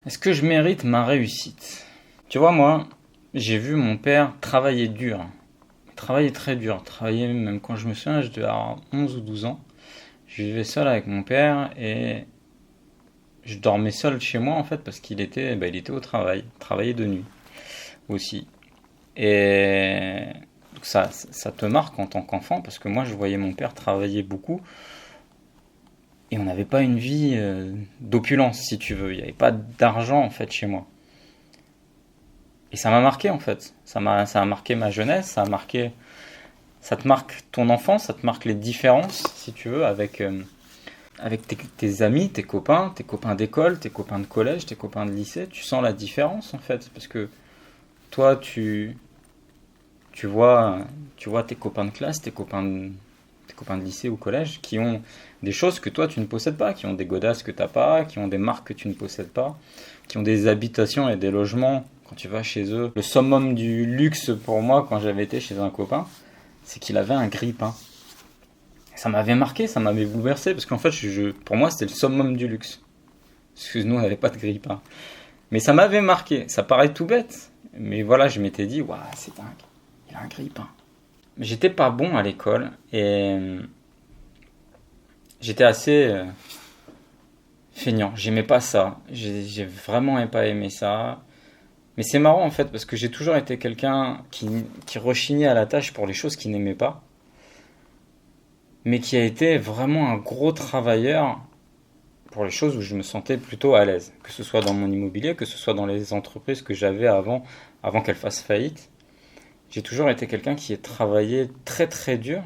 Est-ce que je mérite ma réussite? Tu vois, moi, j'ai vu mon père travailler dur. Travailler très dur. Travailler, même quand je me souviens, je devais avoir 11 ou 12 ans. Je vivais seul avec mon père et je dormais seul chez moi, en fait, parce qu'il était au travail. Il travaillait de nuit aussi. Et donc ça te marque en tant qu'enfant, parce que moi, je voyais mon père travailler beaucoup. Et on n'avait pas une vie d'opulence, si tu veux. Il n'y avait pas d'argent, en fait, chez moi. Et ça m'a marqué, en fait. Ça a marqué ma jeunesse, ça te marque ton enfance, ça te marque les différences, si tu veux, avec tes amis, tes copains d'école, tes copains de collège, tes copains de lycée. Tu sens la différence, en fait. Parce que toi, tu vois, tu vois tes copains de classe, tes copains de lycée ou collège, qui ont des choses que toi tu ne possèdes pas, qui ont des godasses que tu n'as pas, qui ont des marques que tu ne possèdes pas, qui ont des habitations et des logements quand tu vas chez eux. Le summum du luxe pour moi quand j'avais été chez un copain, c'est qu'il avait un grille-pain. Ça m'avait marqué, ça m'avait bouleversé, parce qu'en fait pour moi c'était le summum du luxe. Parce que nous on n'avait pas de grille-pain. Mais ça m'avait marqué, ça paraît tout bête, mais voilà, je m'étais dit, waouh, c'est dingue, il a un grille-pain. J'étais pas bon à l'école et j'étais assez feignant. J'aimais pas ça. J'ai vraiment pas aimé ça. Mais c'est marrant en fait parce que j'ai toujours été quelqu'un qui rechignait à la tâche pour les choses qu'il n'aimait pas, mais qui a été vraiment un gros travailleur pour les choses où je me sentais plutôt à l'aise. Que ce soit dans mon immobilier, que ce soit dans les entreprises que j'avais avant qu'elles fassent faillite. J'ai toujours été quelqu'un qui a travaillé très très dur,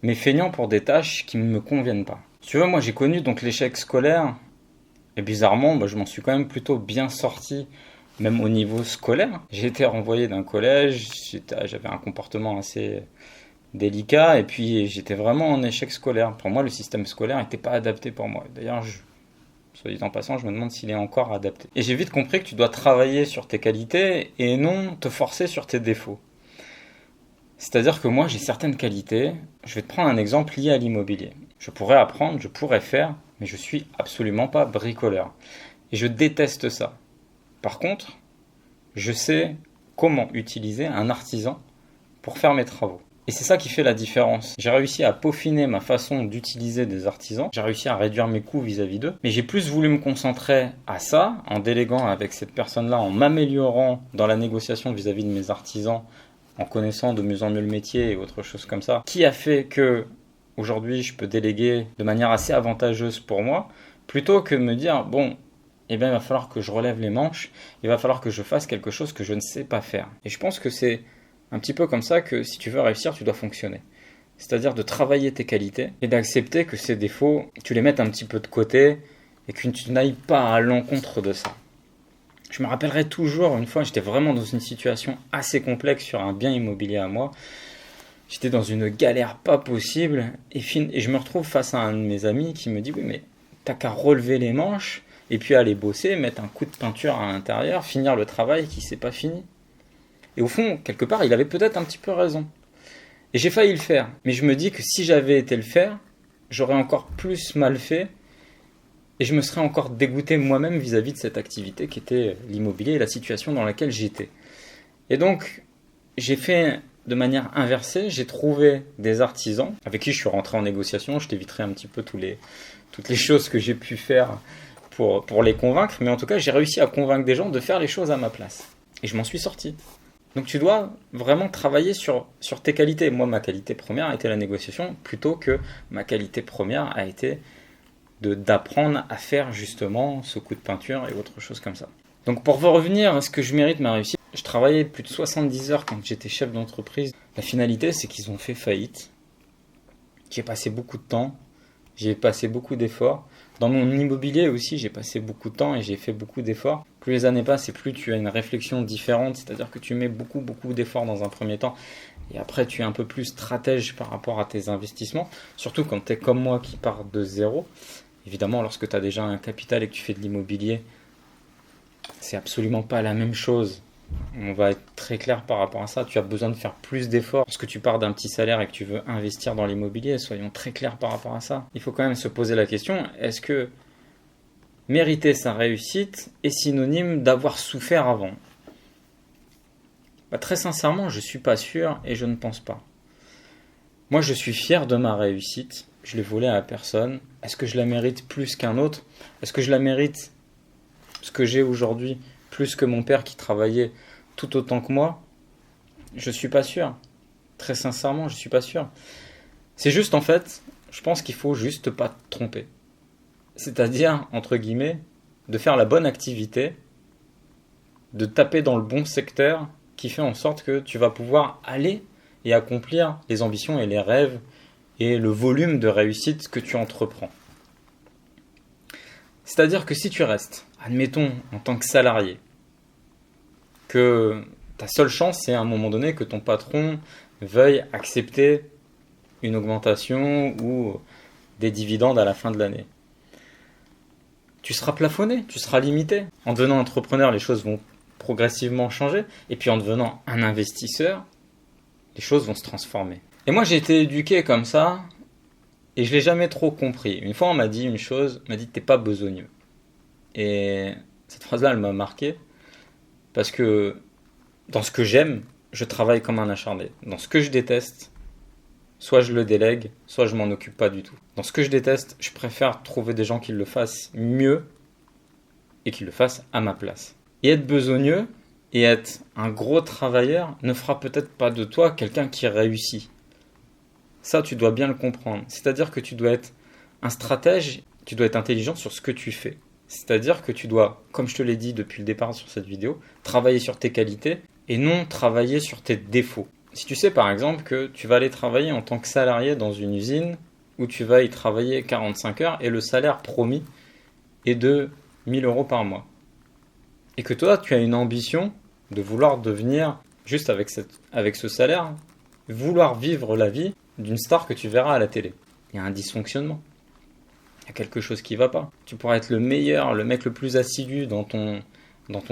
mais feignant pour des tâches qui ne me conviennent pas. Tu vois, moi j'ai connu donc l'échec scolaire, et bizarrement, je m'en suis quand même plutôt bien sorti, même au niveau scolaire. J'ai été renvoyé d'un collège, j'avais un comportement assez délicat, et puis j'étais vraiment en échec scolaire. Pour moi, le système scolaire n'était pas adapté pour moi. D'ailleurs, soit dit en passant, je me demande s'il est encore adapté. Et j'ai vite compris que tu dois travailler sur tes qualités et non te forcer sur tes défauts. C'est-à-dire que moi, j'ai certaines qualités. Je vais te prendre un exemple lié à l'immobilier. Je pourrais apprendre, je pourrais faire, mais je suis absolument pas bricoleur. Et je déteste ça. Par contre, je sais comment utiliser un artisan pour faire mes travaux. Et c'est ça qui fait la différence. J'ai réussi à peaufiner ma façon d'utiliser des artisans. J'ai réussi à réduire mes coûts vis-à-vis d'eux. Mais j'ai plus voulu me concentrer à ça, en déléguant avec cette personne-là, en m'améliorant dans la négociation vis-à-vis de mes artisans, en connaissant de mieux en mieux le métier et autre chose comme ça, qui a fait que aujourd'hui je peux déléguer de manière assez avantageuse pour moi, plutôt que de me dire, bon, il va falloir que je relève les manches, il va falloir que je fasse quelque chose que je ne sais pas faire. Et je pense que c'est un petit peu comme ça que si tu veux réussir, tu dois fonctionner. C'est-à-dire de travailler tes qualités et d'accepter que ces défauts, tu les mettes un petit peu de côté et que tu n'ailles pas à l'encontre de ça. Je me rappellerai toujours, une fois, j'étais vraiment dans une situation assez complexe sur un bien immobilier à moi. J'étais dans une galère pas possible et je me retrouve face à un de mes amis qui me dit « Oui, mais t'as qu'à relever les manches et puis aller bosser, mettre un coup de peinture à l'intérieur, finir le travail qui s'est pas fini. » Et au fond, quelque part, il avait peut-être un petit peu raison. Et j'ai failli le faire. Mais je me dis que si j'avais été le faire, j'aurais encore plus mal fait. Et je me serais encore dégoûté moi-même vis-à-vis de cette activité qui était l'immobilier et la situation dans laquelle j'étais. Et donc, j'ai fait de manière inversée, j'ai trouvé des artisans avec qui je suis rentré en négociation. Je t'éviterai un petit peu toutes les choses que j'ai pu faire pour les convaincre. Mais en tout cas, j'ai réussi à convaincre des gens de faire les choses à ma place. Et je m'en suis sorti. Donc tu dois vraiment travailler sur tes qualités. Moi, ma qualité première a été la négociation, plutôt que ma qualité première a été d'apprendre à faire justement ce coup de peinture et autre chose comme ça. Donc pour revenir à ce que je mérite ma réussite, je travaillais plus de 70 heures quand j'étais chef d'entreprise. La finalité, c'est qu'ils ont fait faillite. J'ai passé beaucoup de temps, j'ai passé beaucoup d'efforts. Dans mon immobilier aussi, j'ai passé beaucoup de temps et j'ai fait beaucoup d'efforts. Plus les années passent et plus tu as une réflexion différente, c'est-à-dire que tu mets beaucoup d'efforts dans un premier temps et après tu es un peu plus stratège par rapport à tes investissements, surtout quand tu es comme moi qui part de zéro. Évidemment, lorsque tu as déjà un capital et que tu fais de l'immobilier, c'est absolument pas la même chose. On va être très clair par rapport à ça. Tu as besoin de faire plus d'efforts lorsque tu pars d'un petit salaire et que tu veux investir dans l'immobilier. Soyons très clairs par rapport à ça. Il faut quand même se poser la question, est-ce que mériter sa réussite est synonyme d'avoir souffert avant. Bah, très sincèrement, je ne suis pas sûr et je ne pense pas. Moi, je suis fier de ma réussite. Je l'ai volée à personne. Est-ce que je la mérite plus qu'un autre? Est-ce que je la mérite, ce que j'ai aujourd'hui, plus que mon père qui travaillait tout autant que moi? Je ne suis pas sûr. Très sincèrement, je ne suis pas sûr. C'est juste, en fait, je pense qu'il faut juste pas te tromper. C'est-à-dire, entre guillemets, de faire la bonne activité, de taper dans le bon secteur qui fait en sorte que tu vas pouvoir aller et accomplir les ambitions et les rêves et le volume de réussite que tu entreprends. C'est-à-dire que si tu restes, admettons, en tant que salarié, que ta seule chance, c'est à un moment donné que ton patron veuille accepter une augmentation ou des dividendes à la fin de l'année. Tu seras plafonné, tu seras limité. En devenant entrepreneur, les choses vont progressivement changer. Et puis en devenant un investisseur, les choses vont se transformer. Et moi, j'ai été éduqué comme ça et je ne l'ai jamais trop compris. Une fois, on m'a dit une chose, on m'a dit « t'es pas besogneux ». Et cette phrase-là, elle m'a marqué parce que dans ce que j'aime, je travaille comme un acharné. Dans ce que je déteste, soit je le délègue, soit je m'en occupe pas du tout. Dans ce que je déteste, je préfère trouver des gens qui le fassent mieux et qui le fassent à ma place. Et être besogneux et être un gros travailleur ne fera peut-être pas de toi quelqu'un qui réussit. Ça, tu dois bien le comprendre. C'est-à-dire que tu dois être un stratège, tu dois être intelligent sur ce que tu fais. C'est-à-dire que tu dois, comme je te l'ai dit depuis le départ sur cette vidéo, travailler sur tes qualités et non travailler sur tes défauts. Si tu sais par exemple que tu vas aller travailler en tant que salarié dans une usine où tu vas y travailler 45 heures et le salaire promis est de 1 000 € par mois. Et que toi, tu as une ambition de vouloir devenir, juste avec ce salaire, vouloir vivre la vie d'une star que tu verras à la télé. Il y a un dysfonctionnement. Il y a quelque chose qui ne va pas. Tu pourras être le meilleur, le mec le plus assidu dans ton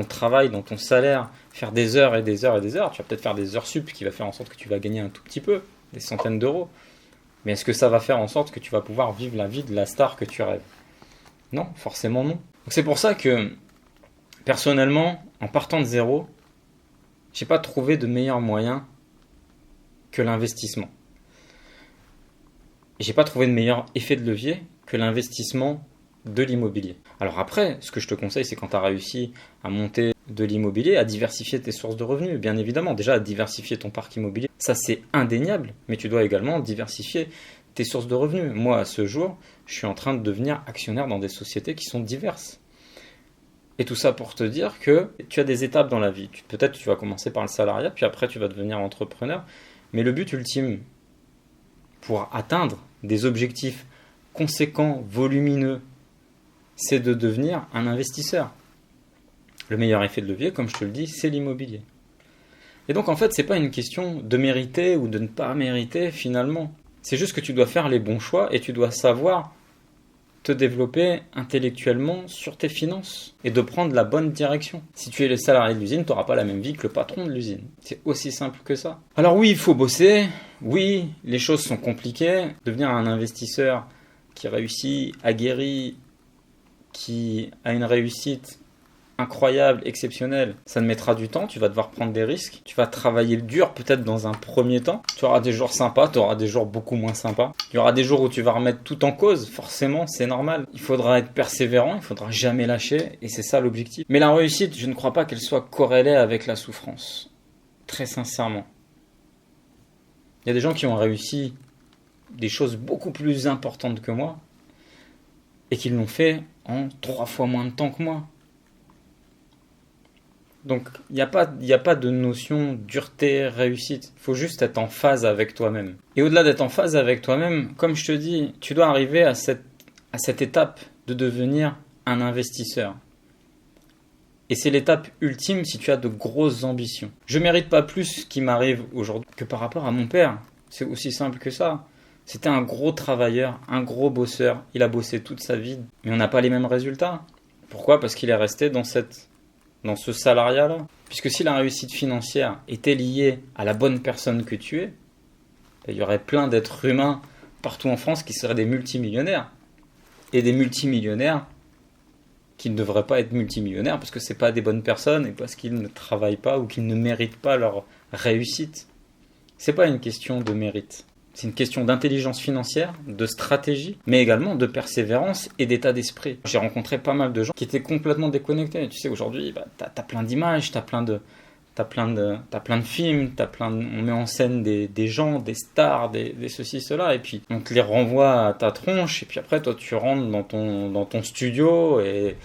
travail, dans ton salaire, faire des heures et des heures et des heures. Tu vas peut-être faire des heures sup qui va faire en sorte que tu vas gagner un tout petit peu, des centaines d'euros. Mais est-ce que ça va faire en sorte que tu vas pouvoir vivre la vie de la star que tu rêves? Non, forcément non. Donc c'est pour ça que, personnellement, en partant de zéro, j'ai pas trouvé de meilleur moyen que l'investissement. J'ai pas trouvé de meilleur effet de levier que l'investissement de l'immobilier. Alors après, ce que je te conseille, c'est quand tu as réussi à monter de l'immobilier, à diversifier tes sources de revenus, bien évidemment. Déjà, à diversifier ton parc immobilier, ça c'est indéniable, mais tu dois également diversifier tes sources de revenus. Moi, à ce jour, je suis en train de devenir actionnaire dans des sociétés qui sont diverses. Et tout ça pour te dire que tu as des étapes dans la vie. Peut-être tu vas commencer par le salariat, puis après tu vas devenir entrepreneur. Mais le but ultime pour atteindre des objectifs conséquents, volumineux, c'est de devenir un investisseur. Le meilleur effet de levier, comme je te le dis, c'est l'immobilier. Et donc en fait, c'est pas une question de mériter ou de ne pas mériter finalement. C'est juste que tu dois faire les bons choix et tu dois savoir te développer intellectuellement sur tes finances et de prendre la bonne direction. Si tu es le salarié de l'usine, tu n'auras pas la même vie que le patron de l'usine. C'est aussi simple que ça. Alors oui, il faut bosser. Oui, les choses sont compliquées. Devenir un investisseur qui réussit, aguerri, qui a une réussite incroyable, exceptionnelle, ça te mettra du temps, tu vas devoir prendre des risques, tu vas travailler dur peut-être dans un premier temps, tu auras des jours sympas, tu auras des jours beaucoup moins sympas, il y aura des jours où tu vas remettre tout en cause, forcément c'est normal, il faudra être persévérant, il faudra jamais lâcher et c'est ça l'objectif. Mais la réussite, je ne crois pas qu'elle soit corrélée avec la souffrance, très sincèrement. Il y a des gens qui ont réussi des choses beaucoup plus importantes que moi et qui l'ont fait en 3 fois moins de temps que moi. Donc, il n'y a pas de notion dureté, réussite. Il faut juste être en phase avec toi-même. Et au-delà d'être en phase avec toi-même, comme je te dis, tu dois arriver à cette étape de devenir un investisseur. Et c'est l'étape ultime si tu as de grosses ambitions. Je ne mérite pas plus ce qui m'arrive aujourd'hui que par rapport à mon père. C'est aussi simple que ça. C'était un gros travailleur, un gros bosseur. Il a bossé toute sa vie, mais on n'a pas les mêmes résultats. Pourquoi ? Parce qu'il est resté dans ce salariat-là. Puisque si la réussite financière était liée à la bonne personne que tu es, il y aurait plein d'êtres humains partout en France qui seraient des multimillionnaires. Et des multimillionnaires qui ne devraient pas être multimillionnaires parce que c'est pas des bonnes personnes et parce qu'ils ne travaillent pas ou qu'ils ne méritent pas leur réussite. C'est pas une question de mérite. C'est une question d'intelligence financière, de stratégie, mais également de persévérance et d'état d'esprit. J'ai rencontré pas mal de gens qui étaient complètement déconnectés. Tu sais, aujourd'hui, t'as plein d'images, t'as plein de films, on met en scène des gens, des stars, des ceci, cela, et puis on te les renvoie à ta tronche, et puis après, toi, tu rentres dans ton studio et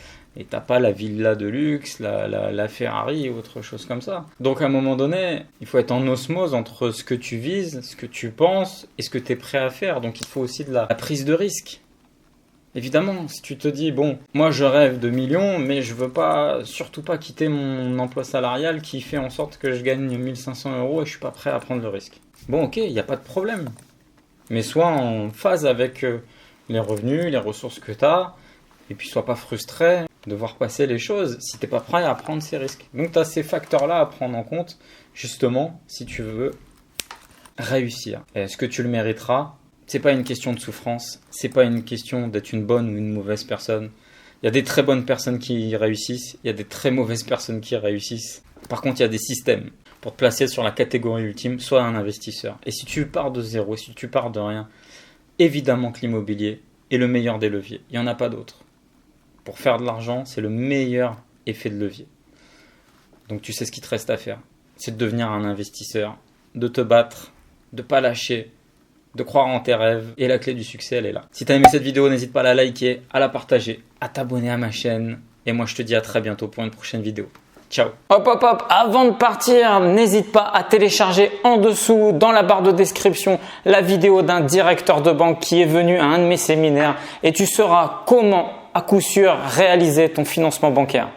t'as pas la villa de luxe, la Ferrari ou autre chose comme ça. Donc à un moment donné, il faut être en osmose entre ce que tu vises, ce que tu penses et ce que tu es prêt à faire. Donc il faut aussi de la prise de risque. Évidemment, si tu te dis, bon, moi je rêve de millions, mais je veux surtout pas quitter mon emploi salarial qui fait en sorte que je gagne 1500 € et je suis pas prêt à prendre le risque. Bon, ok, il n'y a pas de problème. Mais sois en phase avec les revenus, les ressources que tu as, et puis sois pas frustré de voir passer les choses si tu n'es pas prêt à prendre ces risques. Donc tu as ces facteurs-là à prendre en compte, justement, si tu veux réussir. Est-ce que tu le mériteras ? C'est pas une question de souffrance, c'est pas une question d'être une bonne ou une mauvaise personne. Il y a des très bonnes personnes qui réussissent, il y a des très mauvaises personnes qui réussissent. Par contre, il y a des systèmes pour te placer sur la catégorie ultime, sois un investisseur. Et si tu pars de zéro, si tu pars de rien, évidemment que l'immobilier est le meilleur des leviers. Il n'y en a pas d'autre. Pour faire de l'argent, c'est le meilleur effet de levier. Donc tu sais ce qu'il te reste à faire. C'est de devenir un investisseur, de te battre, de ne pas lâcher, de croire en tes rêves. Et la clé du succès, elle est là. Si tu as aimé cette vidéo, n'hésite pas à la liker, à la partager, à t'abonner à ma chaîne. Et moi, je te dis à très bientôt pour une prochaine vidéo. Ciao. Hop hop hop, avant de partir, n'hésite pas à télécharger en dessous dans la barre de description la vidéo d'un directeur de banque qui est venu à un de mes séminaires et tu sauras comment à coup sûr réaliser ton financement bancaire.